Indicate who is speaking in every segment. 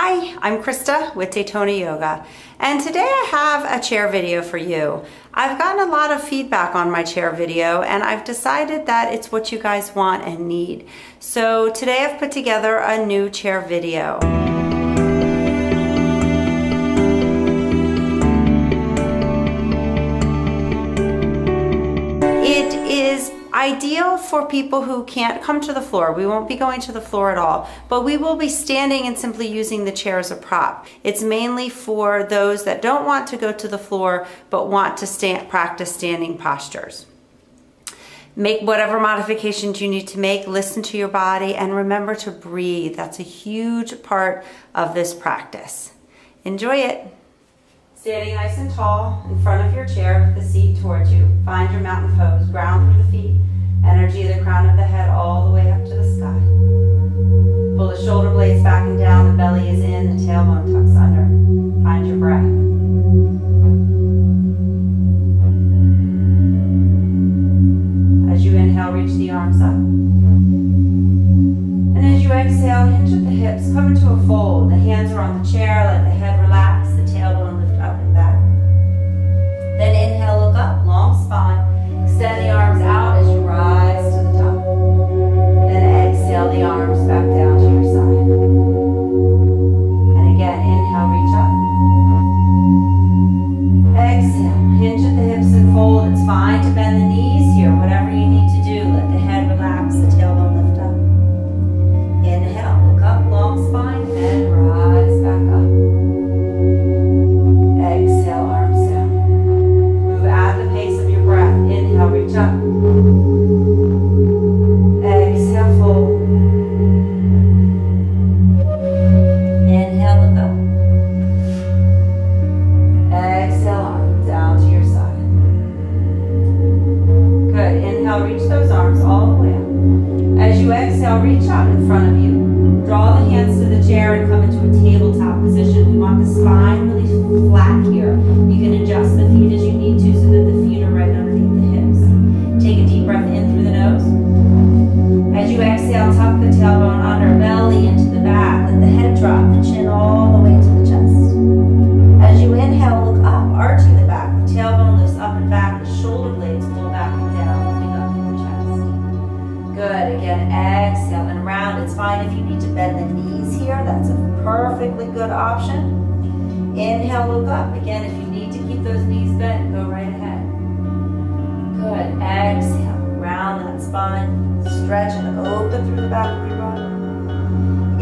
Speaker 1: Hi, I'm Krista with Daytona Yoga, and today I have a chair video for you. I've gotten a lot of feedback on my chair video, and I've decided that it's what you guys want and need. So today I've put together a new chair video. It is ideal for people who can't come to the floor. We won't be going to the floor at all, but we will be standing and simply using the chair as a prop. It's mainly for those that don't want to go to the floor but want to practice standing postures. Make whatever modifications you need to make, listen to your body, and remember to breathe. That's a huge part of this practice. Enjoy it. Standing nice and tall in front of your chair with the seat towards you. Find your mountain pose. Ground through the feet. Energy of the crown of the head all the way up to the sky. Pull the shoulder blades back and down. The belly is in. The tailbone tucks under. Find your breath. As you inhale, reach the arms up. And as you exhale, hinge at the hips. Come into a fold. The hands are on the chair. Let the head relax. The tailbone lift up and back. Then inhale, look up, long spine. Extend the arms out as you rise to the top. Then exhale the arms back down to your side. And again, inhale, reach up. Exhale, hinge at the hips and fold. It's fine to bend the knees here, whatever you need to do. Let the head relax, the tailbone lift up. Inhale, look up, long spine, and rise back up. Exhale, arms down. Move at the pace of your breath. Inhale, reach up. Exhale, fold. Inhale, look up. Exhale, arm down to your side. Good. Inhale, reach those arms all the way up. As you exhale, reach out in front of you. Draw the hands to the chair and come into a tabletop position. We want the spine really flat here. You can adjust the feet as you need to so that the feet are right underneath the hips. Take a deep breath in through the nose. As you exhale, tuck the tailbone under, belly into the back. Let the head drop, the chin all the way to the chest. As you inhale, look up, arching the back. The tailbone lifts up and back. The shoulder blades pull back and down, lifting up through the chest. Good. Again, exhale and round. It's fine if you need to bend the knees here. That's a perfectly good option. Inhale, look up. Again, if you need to keep those knees bent, go right ahead. Good. Exhale. Round that spine. Stretch and open through the back of your body.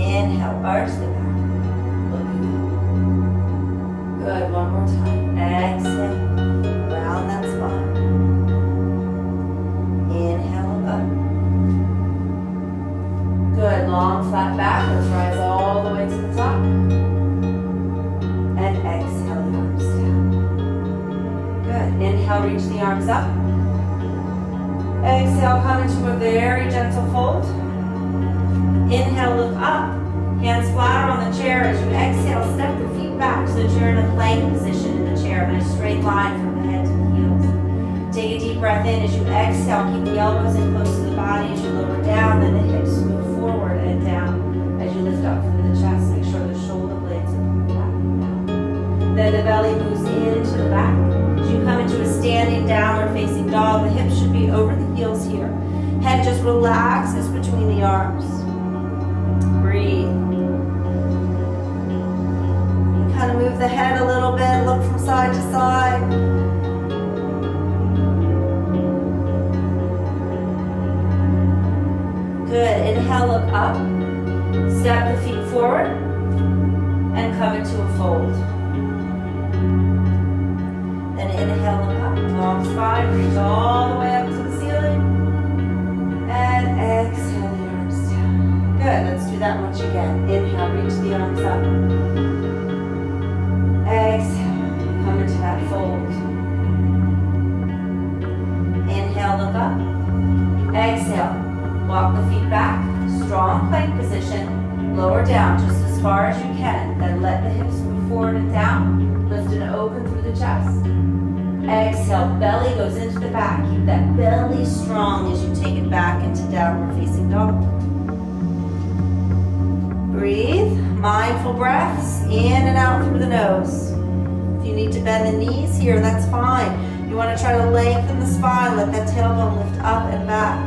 Speaker 1: Inhale. Arch the back. Looking up. Good. One more time. Exhale. Round that spine. Inhale, look up. Good. Long, flat back. Let's rise all the way to the top. And exhale the arms down. Good. Inhale, reach the arms up. Exhale, come into a very gentle fold. Inhale, look up. Hands flat on the chair. As you exhale, step the feet back so that you're in a plank position in the chair, in a straight line from the head to the heels. Take a deep breath in. As you exhale, keep the elbows in close to the body. As you lower down, then the hips move forward and down. As you lift up through the chest, make sure the shoulder blades are pulled back and down. Then the belly moves into the back. As you come into a standing downward facing dog, the hips should be over the heels here. Head just relaxes between the arms. Breathe. You kind of move the head a little bit, look from side to side. Good. Inhale, look up. Step the feet forward and come into a fold. Then inhale, look up. Long spine, reach all the way up to the ceiling. And exhale the arms down. Good. Let's do that much again. Inhale, reach the arms up. Exhale, come into that fold. Inhale, look up. Exhale, walk the feet back. Strong plank position. Lower down just as far as you can. Then let the hips move forward and down. Lift and open through the chest. Exhale, belly goes into the back. Keep that belly strong as you take it back into downward facing dog. Breathe. Mindful breaths in and out through the nose. If you need to bend the knees here, that's fine. You want to try to lengthen the spine. Let that tailbone lift up and back.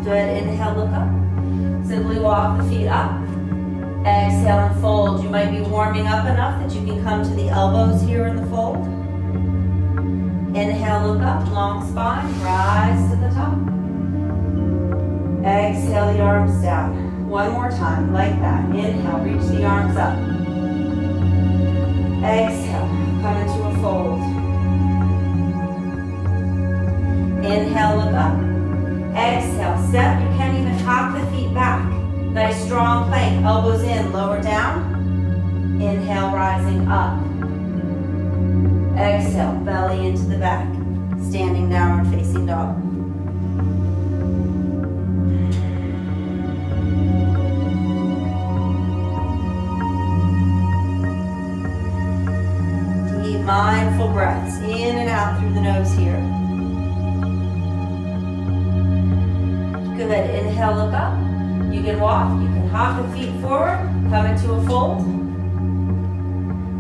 Speaker 1: Good. Inhale, look up. Simply walk the feet up. Exhale and fold. You might be warming up enough that you can come to the elbows here in the fold. Inhale, look up, long spine, rise to the top. Exhale the arms down. One more time, like that. Inhale, reach the arms up. Exhale, come into a fold. Inhale, look up. Exhale, step. You can even hop the feet back. Nice strong plank, elbows in, lower down. Inhale, rising up. Exhale, belly into the back. Standing downward facing dog. Deep, mindful breaths in and out through the nose here. Good. Inhale, look up. You can walk, you can hop the feet forward, come into a fold.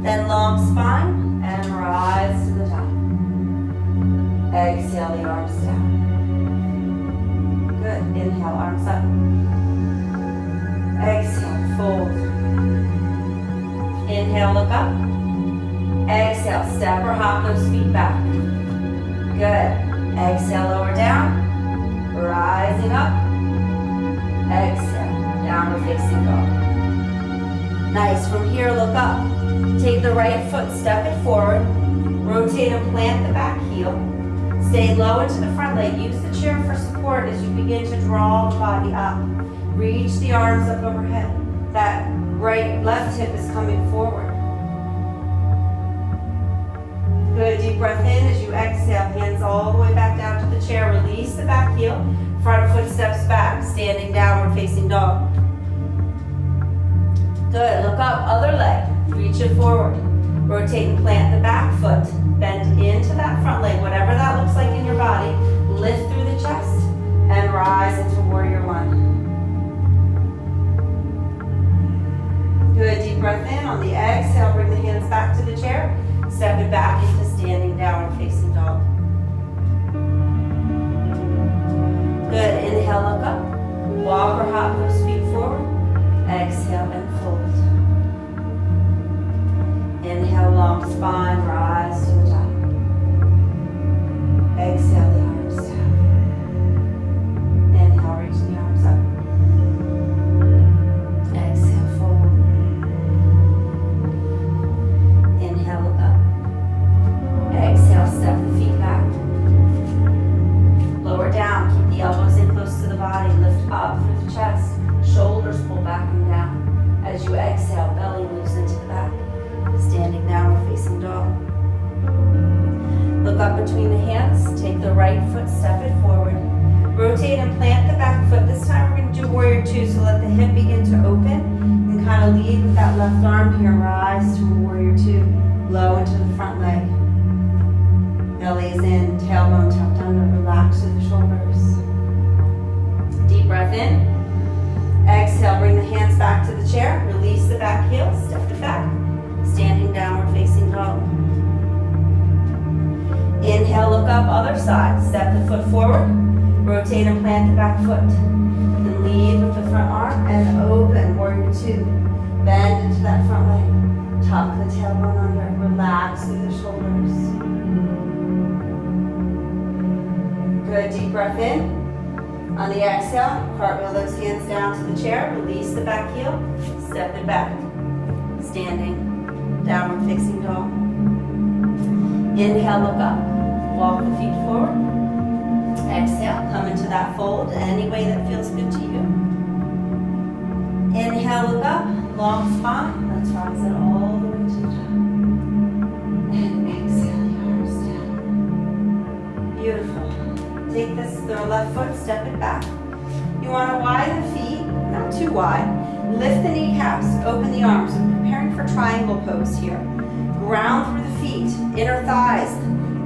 Speaker 1: Then long spine and rise to the top. Exhale the arms down. Good. Inhale, arms up. Exhale, fold. Inhale, look up. Exhale, step or hop those feet back. Good. Exhale, lower down. Rising up. Exhale, downward facing dog. Nice. From here, look up. Take the right foot, step it forward. Rotate and plant the back heel. Stay low into the front leg. Use the chair for support as you begin to draw the body up. Reach the arms up overhead. That left hip is coming forward. Good. Deep breath in as you exhale. Hands all the way back down to the chair. Release the back heel. Front foot steps back, standing downward facing dog. Good, look up, other leg, reach it forward. Rotate and plant the back foot. Bend into that front leg, whatever that looks like in your body. Lift through the chest and rise into warrior one. Good, deep breath in. On the exhale, bring the hands back to the chair. Step it back into standing downward facing dog. Good. Inhale, look up. Walk or hop those feet forward. Exhale and fold. Inhale, long spine, rise to the top. Exhale, the arms down. Inhale, reach the arms up. Exhale, fold. Inhale, look up. Exhale, step the feet back. Lower down, keep the elbows in close to the body. Lift up through the chest. Shoulders pull back and down. As you exhale, belly moves into the back. Standing downward facing dog. Look up between the hands. Take the right foot, step it forward. Rotate and plant the back foot. This time we're going to do warrior two, so let the hip begin to open. And kind of lead with that left arm here. Rise to warrior two. Low into the front leg. Belly is in, tailbone tucked under, relax through the shoulders. Deep breath in. Exhale, bring the hands back to the chair. Release the back heel, step it back. Standing downward facing dog. Inhale, look up, other side. Step the foot forward. Rotate and plant the back foot. Then lead with the front arm and open, warrior two. Bend into that front leg. Tuck the tailbone under, relax through the shoulders. Good, deep breath in. On the exhale, cartwheel those hands down to the chair. Release the back heel. Step it back. Standing. Downward facing dog. Inhale, look up. Walk the feet forward. Exhale, come into that fold any way that feels good to you. Inhale, look up. Long spine. Let's rise it all the way to the top. And exhale, the arms down. Beautiful. Take this, the left foot, step it back. You want to widen the feet, not too wide. Lift the kneecaps, open the arms. We're preparing for triangle pose here. Ground through the feet, inner thighs.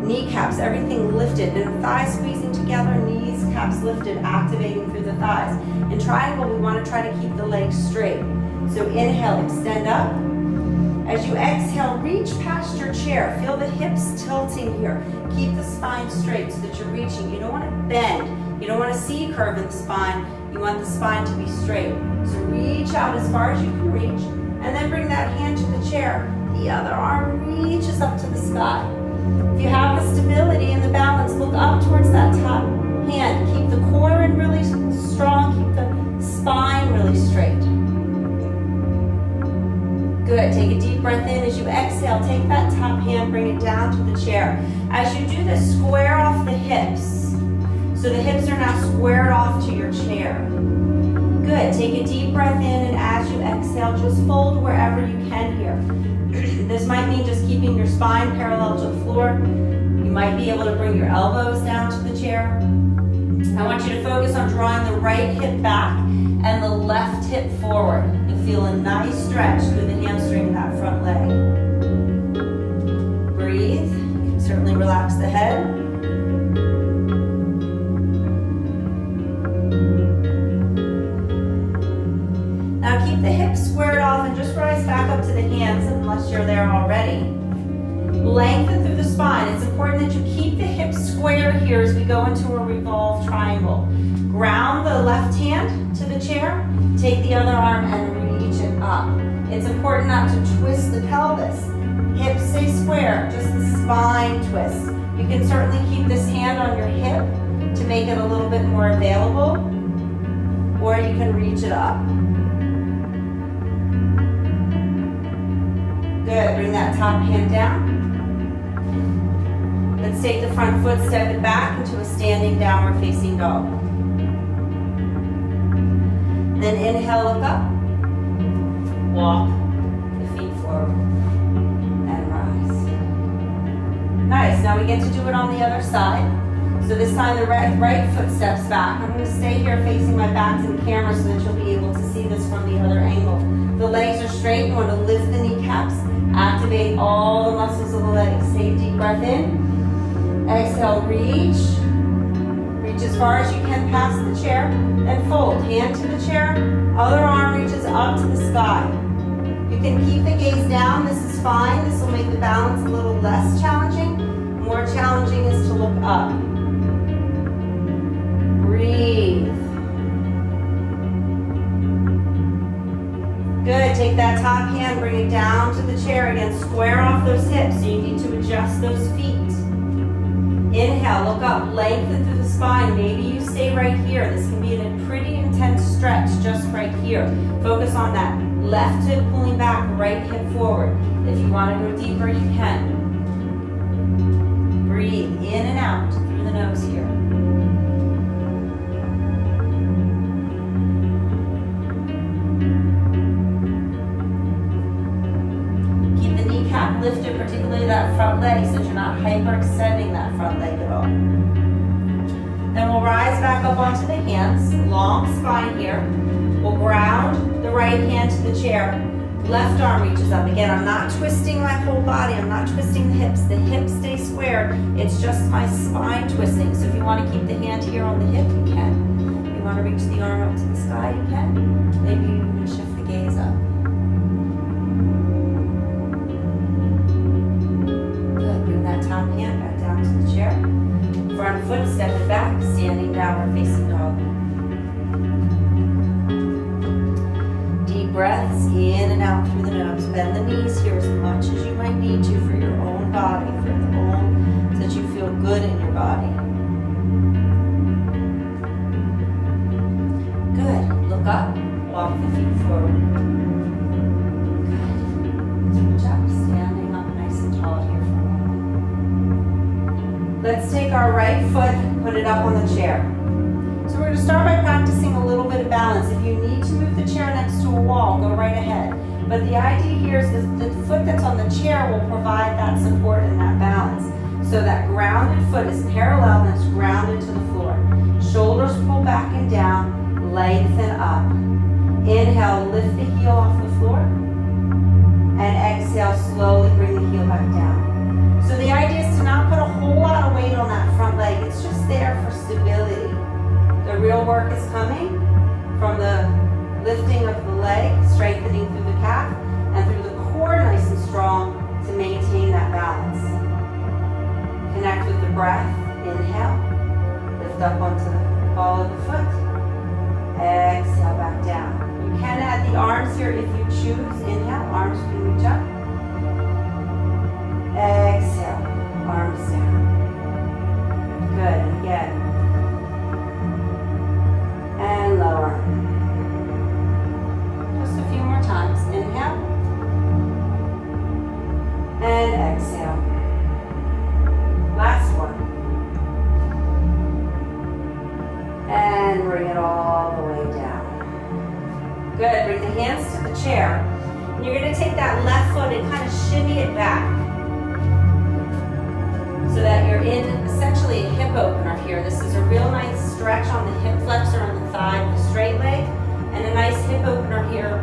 Speaker 1: Kneecaps, everything lifted. And thighs squeezing together, knees, caps lifted, activating through the thighs. In triangle, we want to try to keep the legs straight. So inhale, extend up. As you exhale, reach past your chair. Feel the hips tilting here. Keep the spine straight so that you're reaching. You don't want to bend. You don't want to C-curve in the spine. You want the spine to be straight. So reach out as far as you can reach. And then bring that hand to the chair. The other arm reaches up to the sky. If you have the stability and the balance, look up towards that top hand. Keep the core in really strong. Keep the spine really straight. Good. Take a deep breath in. As you exhale, take that top hand, bring it down to the chair. As you do this, square off the hips. So the hips are now squared off to your chair. Good. Take a deep breath in, and as you exhale, just fold wherever you can here. This might mean just keeping your spine parallel to the floor. You might be able to bring your elbows down to the chair. I want you to focus on drawing the right hip back and the left hip forward. And feel a nice stretch through the hamstring in that front leg. Breathe. You can certainly relax the head. Now keep the hips squared off and just rise back up to the hands unless you're there already. Lengthen through the spine. It's important that you keep the hips square here as we go into a revolved triangle. Ground the left hand to the chair. Take the other arm and reach it up. It's important not to twist the pelvis. Hips stay square, just the spine twist. You can certainly keep this hand on your hip to make it a little bit more available, or you can reach it up. Good, bring that top hand down. Let's take the front foot, step it back into a standing downward facing dog. Then inhale, look up. Walk the feet forward and rise. Nice, now we get to do it on the other side. So this time the right foot steps back. I'm going to stay here facing my back to the camera so that you'll be able to see this from the other angle. The legs are straight. You want to lift the kneecaps. Activate all the muscles of the legs. Take a deep breath in. Exhale, reach. Reach as far as you can past the chair. Then fold. Hand to the chair. Other arm reaches up to the sky. You can keep the gaze down. This is fine. This will make the balance a little less challenging. More challenging is to look up. Breathe. Good. Take that top hand, bring it down to the chair again. Square off those hips, so you need to adjust those feet. Inhale, look up, lengthen through the spine. Maybe you stay right here. This can be a pretty intense stretch just right here. Focus on that left hip pulling back, right hip forward. If you want to go deeper, you can. Breathe in and out through the nose here. Lifted, particularly that front leg, so that you're not hyperextending that front leg at all. Then we'll rise back up onto the hands, long spine here. We'll ground the right hand to the chair. Left arm reaches up. Again, I'm not twisting my whole body. I'm not twisting the hips. The hips stay square. It's just my spine twisting. So if you want to keep the hand here on the hip, you can. If you want to reach the arm up to the sky, you can. Maybe you can shift the gaze up. Top hand back down to the chair. Front foot, step it back, standing downward facing dog. Deep breaths in and out through the nose. Bend the knees here as much as you might need to for your own body, so that you feel good in your body. Good. Look up, walk the feet forward. Good. Good job. Standing up nice and tall here. Let's take our right foot, put it up on the chair. So we're going to start by practicing a little bit of balance. If you need to move the chair next to a wall, go right ahead. But the idea here is that the foot that's on the chair will provide that support and that balance. So that grounded foot is parallel and it's grounded to the floor. Shoulders pull back and down, lengthen up. Inhale, lift the heel off the floor. And exhale, slowly bring the heel back down. So the idea is to not put a whole leg, it's just there for stability. The real work is coming from the lifting of the leg, strengthening through the calf, and through the core nice and strong to maintain that balance. Connect with the breath. Inhale. Lift up onto the ball of the foot. Exhale, back down. You can add the arms here if you choose. Inhale, arms can reach up. Exhale, arms down. Good, and again. And lower. Just a few more times. Inhale. And exhale. Last one. And bring it all the way down. Good, bring the hands to the chair. And you're gonna take that left foot and kind of shimmy it back. So that you're in essentially a hip opener here. This is a real nice stretch on the hip flexor on the thigh with a straight leg. And a nice hip opener here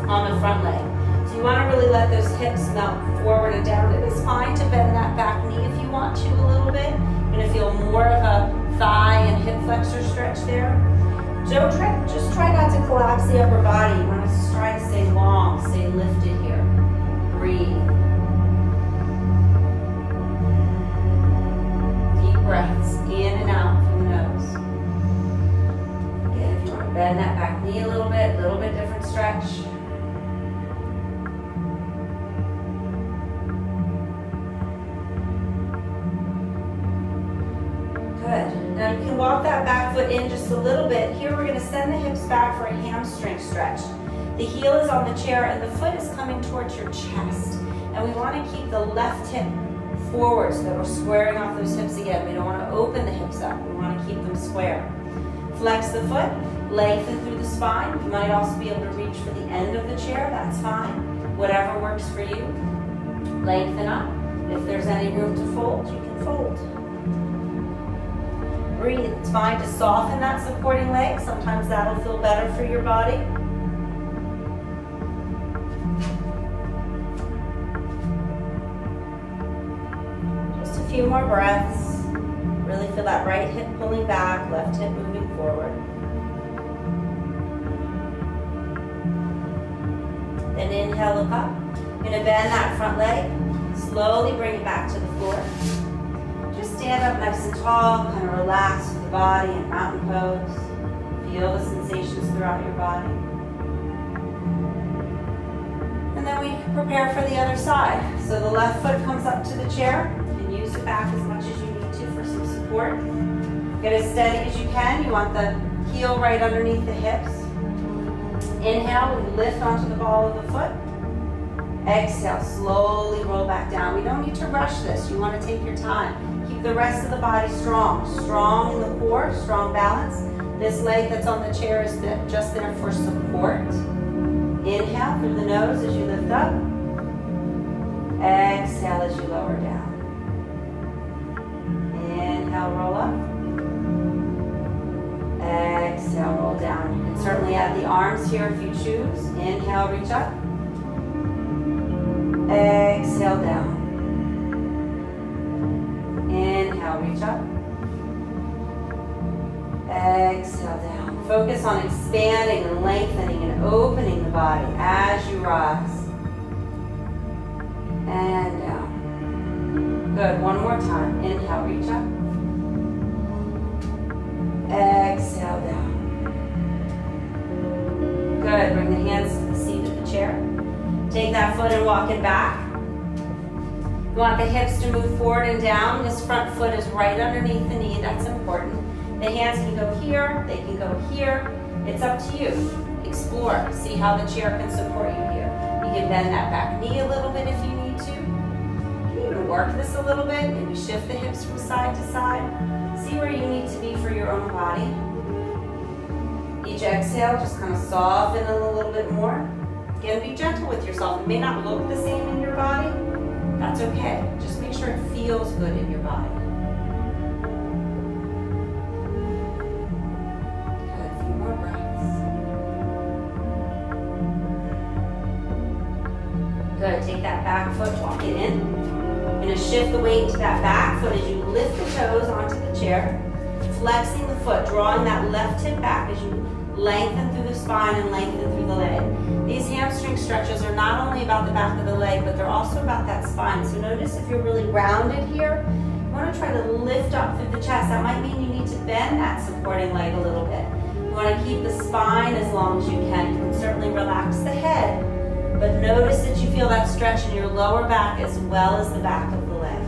Speaker 1: on the front leg. So you wanna really let those hips melt forward and down. It is fine to bend that back knee if you want to a little bit. You're gonna feel more of a thigh and hip flexor stretch there. Just try not to collapse the upper body. You want to try to stay long, stay lifted here. Breathe. Deep breaths in and out through the nose. Again, if you want to bend that back knee a little bit different stretch. Good. Now you can walk that back foot in just a little bit. Here we're going to send the hips back for a hamstring stretch. The heel is on the chair and the foot is coming towards your chest. And we want to keep the left hip forward so that we're squaring off those hips again. We don't want to open the hips up. We want to keep them square. Flex the foot, lengthen through the spine. You might also be able to reach for the end of the chair. That's fine. Whatever works for you. Lengthen up. If there's any room to fold, you can fold. Breathe. It's fine to soften that supporting leg. Sometimes that'll feel better for your body. Just a few more breaths. Really feel that right hip pulling back, left hip moving forward. Then inhale, look up. You're going to bend that front leg. Slowly bring it back to the floor. Stand up nice and tall, kind of relax with the body in mountain pose. Feel the sensations throughout your body. And then we prepare for the other side. So the left foot comes up to the chair. You can use it back as much as you need to for some support. Get as steady as you can. You want the heel right underneath the hips. Inhale, we lift onto the ball of the foot. Exhale, slowly roll back down. We don't need to rush this. You want to take your time. Keep the rest of the body strong. Strong in the core, strong balance. This leg that's on the chair is just there for support. Inhale through the nose as you lift up. Exhale as you lower down. Inhale, roll up. Exhale, roll down. You can certainly add the arms here if you choose. Inhale, reach up. Exhale, down. Inhale, reach up. Exhale, down. Focus on expanding and lengthening and opening the body as you rise. And down. Good, one more time. Inhale, reach up. Exhale, down. Good, bring the hands to the seat of the chair. Take that foot and walk it back. You want the hips to move forward and down. This front foot is right underneath the knee. That's important. The hands can go here. They can go here. It's up to you. Explore. See how the chair can support you here. You can bend that back knee a little bit if you need to. You can even work this a little bit. Maybe shift the hips from side to side. See where you need to be for your own body. Each exhale, just kind of soften it a little bit more. Again, be gentle with yourself. It may not look the same in your body. That's okay. Just make sure it feels good in your body. Good. A few more breaths. Good. Take that back foot, walk it in. You're gonna shift the weight to that back foot as you lift the toes onto the chair, flexing the foot, drawing that left hip back as you lengthen through the spine and lengthen through the leg. These hamstring stretches are not only about the back of the leg, but they're also about that spine. So notice if you're really rounded here, you want to try to lift up through the chest. That might mean you need to bend that supporting leg a little bit. You want to keep the spine as long as you can. You can certainly relax the head, but notice that you feel that stretch in your lower back as well as the back of the leg.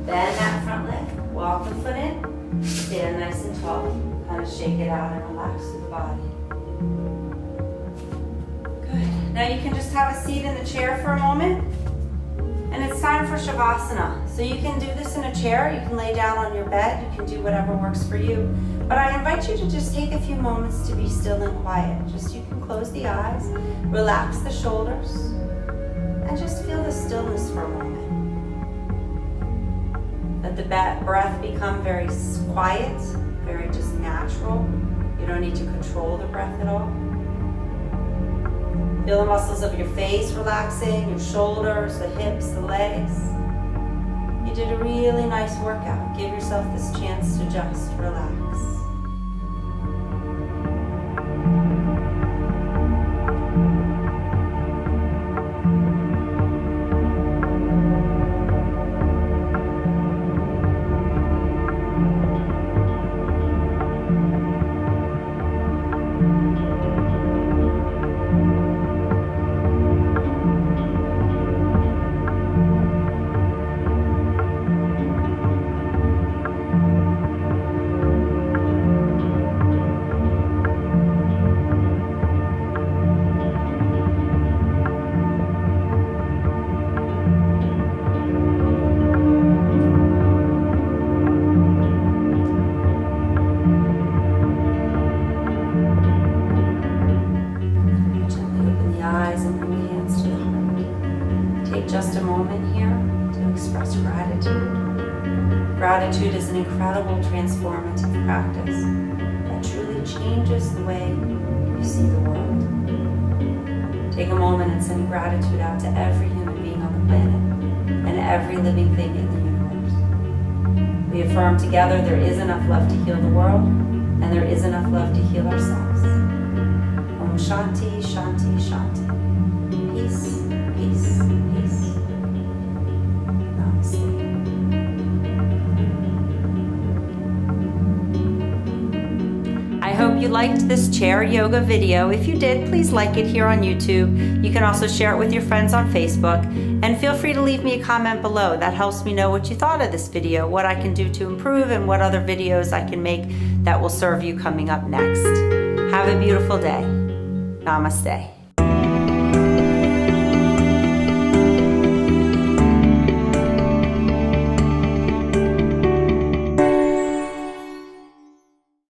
Speaker 1: Bend that front leg, walk the foot in, stand nice and tall. Kind of shake it out and relax through the body. Good. Now you can just have a seat in the chair for a moment. And it's time for Shavasana. So you can do this in a chair, you can lay down on your bed, you can do whatever works for you. But I invite you to just take a few moments to be still and quiet. Just you can close the eyes, relax the shoulders, and just feel the stillness for a moment. Let the breath become very quiet, very just natural. You don't need to control the breath at all. Feel the muscles of your face relaxing, your shoulders, the hips, the legs. You did a really nice workout. Give yourself this chance to just relax. Just a moment here to express gratitude. Gratitude is an incredible transformative practice that truly changes the way you see the world. Take a moment and send gratitude out to every human being on the planet and every living thing in the universe. We affirm together there is enough love to heal the world and there is enough love to heal ourselves. Om Shanti, Shanti, Shanti. Peace, peace, peace. I hope you liked this chair yoga video. If you did, please like it here on YouTube. You can also share it with your friends on Facebook. And feel free to leave me a comment below. That helps me know what you thought of this video, what I can do to improve, and what other videos I can make that will serve you coming up next. Have a beautiful day. Namaste.